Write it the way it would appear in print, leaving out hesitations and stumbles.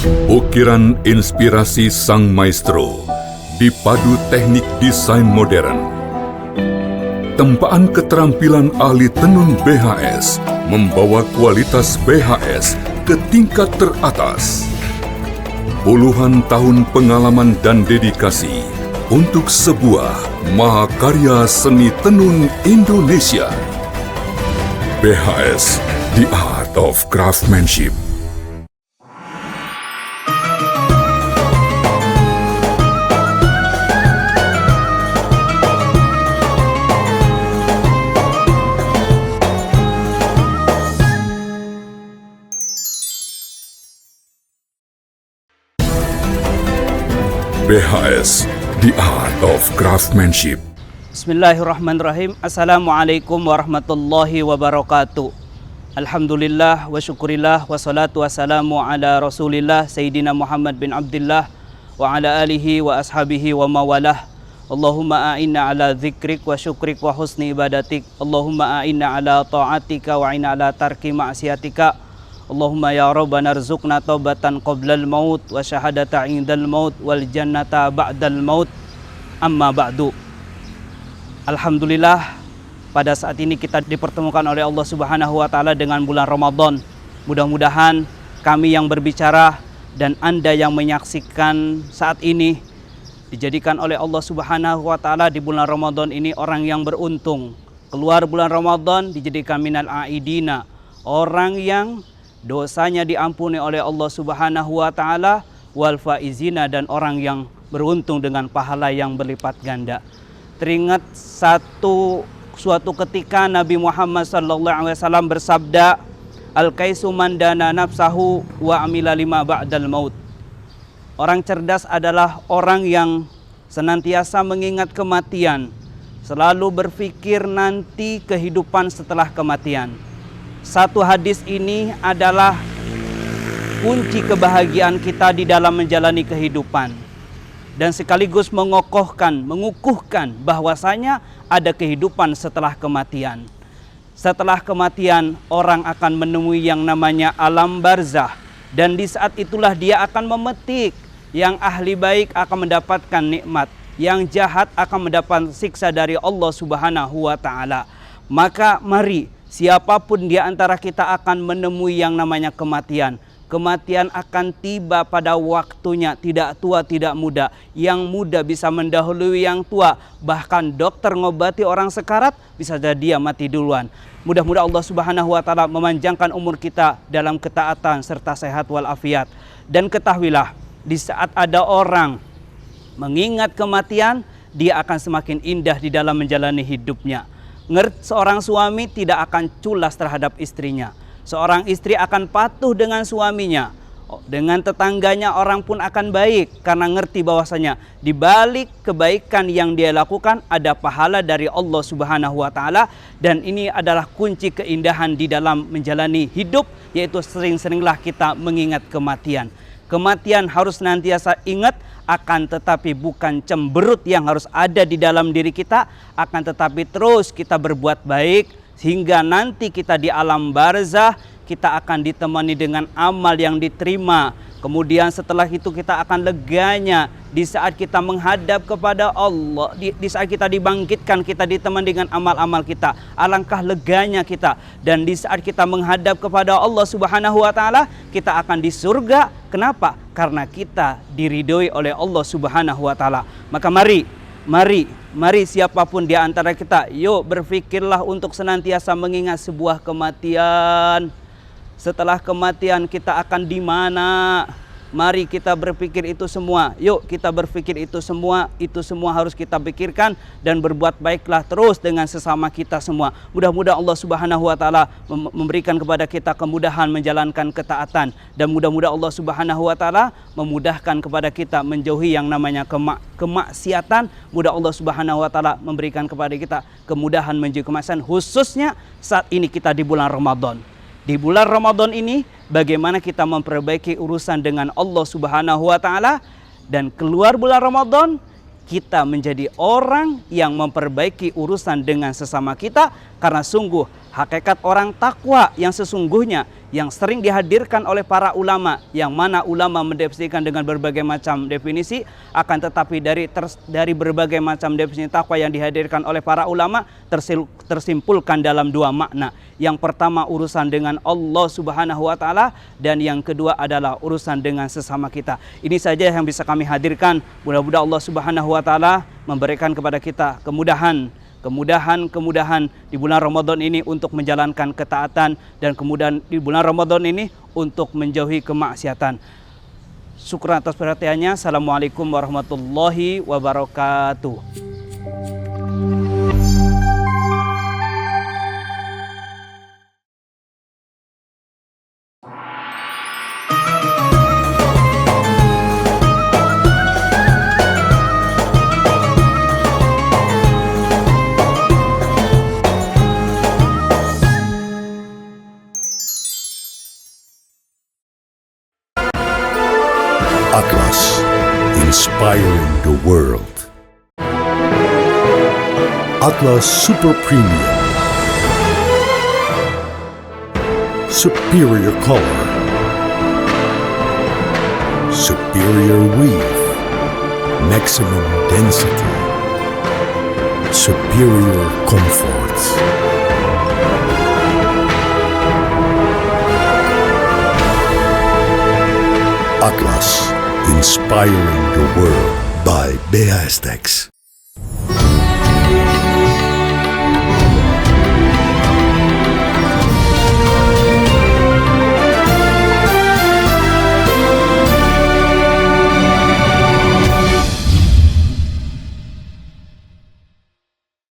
Ukiran inspirasi sang maestro dipadu teknik desain modern. Tempaan keterampilan ahli tenun BHS membawa kualitas BHS ke tingkat teratas. Puluhan tahun pengalaman dan dedikasi untuk sebuah mahakarya seni tenun Indonesia. BHS, The Art of Craftsmanship. BHS, The Art of Craftsmanship. Bismillahirrahmanirrahim. Assalamualaikum warahmatullahi wabarakatuh. Alhamdulillah wa syukurillah wa salatu wassalamu ala rasulillah Sayyidina Muhammad bin Abdullah wa ala alihi wa ashabihi wa mawalah. Allahumma a'inna ala dzikrik wa syukrik wa husni ibadatik. Allahumma a'inna ala ta'atika wa a'inna ala tarki ma'siyatika. Allahumma ya Rabbana rzuqna taubatan qoblal maut wa syahadata indal maut wal jannata ba'dal maut. Amma ba'du. Alhamdulillah, pada saat ini kita dipertemukan oleh Allah Subhanahu wa taala dengan bulan Ramadan. Mudah-mudahan kami yang berbicara dan Anda yang menyaksikan saat ini dijadikan oleh Allah Subhanahu wa taala di bulan Ramadan ini orang yang beruntung. Keluar bulan Ramadan dijadikan minal aidina, orang yang dosanya diampuni oleh Allah Subhanahu wa taala, wal faizina, dan orang yang beruntung dengan pahala yang berlipat ganda. Teringat suatu ketika Nabi Muhammad SAW bersabda, al-kaisu man dana nafsahu wa amila lima ba'dal maut. Orang cerdas adalah orang yang senantiasa mengingat kematian, selalu berpikir nanti kehidupan setelah kematian. Satu hadis ini adalah kunci kebahagiaan kita di dalam menjalani kehidupan, dan sekaligus mengukuhkan bahwasanya ada kehidupan setelah kematian. Setelah kematian orang akan menemui yang namanya alam barzah, dan di saat itulah dia akan memetik, yang ahli baik akan mendapatkan nikmat, yang jahat akan mendapat siksa dari Allah Subhanahu wa taala. Maka mari, siapapun di antara kita akan menemui yang namanya kematian. Kematian akan tiba pada waktunya, tidak tua tidak muda. Yang muda bisa mendahului yang tua. Bahkan dokter ngobati orang sekarat, bisa jadi dia mati duluan. Mudah-mudahan Allah Subhanahu wa taala memanjangkan umur kita dalam ketaatan serta sehat walafiat. Dan ketahuilah, di saat ada orang mengingat kematian, dia akan semakin indah di dalam menjalani hidupnya. Seorang suami tidak akan culas terhadap istrinya. Seorang istri akan patuh dengan suaminya. Dengan tetangganya orang pun akan baik, karena ngerti bahwasanya di balik kebaikan yang dia lakukan ada pahala dari Allah Subhanahu wa taala, dan ini adalah kunci keindahan di dalam menjalani hidup, yaitu sering-seringlah kita mengingat kematian. Kematian harus senantiasa ingat, akan tetapi bukan cemberut yang harus ada di dalam diri kita, akan tetapi terus kita berbuat baik sehingga nanti kita di alam barzah kita akan ditemani dengan amal yang diterima. Kemudian setelah itu kita akan leganya di saat kita menghadap kepada Allah, di saat kita dibangkitkan kita ditemani dengan amal-amal kita. Alangkah leganya kita, dan di saat kita menghadap kepada Allah Subhanahu wa taala kita akan di surga. Kenapa? Karena kita diridhoi oleh Allah Subhanahu wa taala. Maka mari siapapun di antara kita, yuk berpikirlah untuk senantiasa mengingat sebuah kematian. Setelah kematian kita akan di mana? Mari kita berpikir itu semua. Yuk kita berpikir itu semua harus kita pikirkan, dan berbuat baiklah terus dengan sesama kita semua. Mudah-mudahan Allah Subhanahu wa taala memberikan kepada kita kemudahan menjalankan ketaatan, dan mudah-mudahan Allah Subhanahu wa taala memudahkan kepada kita menjauhi yang namanya kemaksiatan. Mudah Allah Subhanahu wa taala memberikan kepada kita kemudahan menjauhi kemaksiatan, khususnya saat ini kita di bulan Ramadan. Di bulan Ramadan ini bagaimana kita memperbaiki urusan dengan Allah Subhanahu wa taala, dan keluar bulan Ramadan kita menjadi orang yang memperbaiki urusan dengan sesama kita, karena sungguh Hakikat orang takwa yang sesungguhnya yang sering dihadirkan oleh para ulama, yang mana ulama mendefinisikan dengan berbagai macam definisi, akan tetapi dari berbagai macam definisi takwa yang dihadirkan oleh para ulama tersimpulkan dalam dua makna. Yang pertama urusan dengan Allah Subhanahu wa taala, dan yang kedua adalah urusan dengan sesama kita. Ini saja yang bisa kami hadirkan. Mudah-mudahan Allah Subhanahu wa taala memberikan kepada kita kemudahan di bulan Ramadan ini untuk menjalankan ketaatan, dan kemudian di bulan Ramadan ini untuk menjauhi kemaksiatan. Syukur atas perhatiannya. Assalamualaikum warahmatullahi wabarakatuh. Atlas, inspiring the world. Atlas Super Premium. Superior color. Superior weave. Maximum density. Superior comfort. Atlas, inspiring the world by BHStex.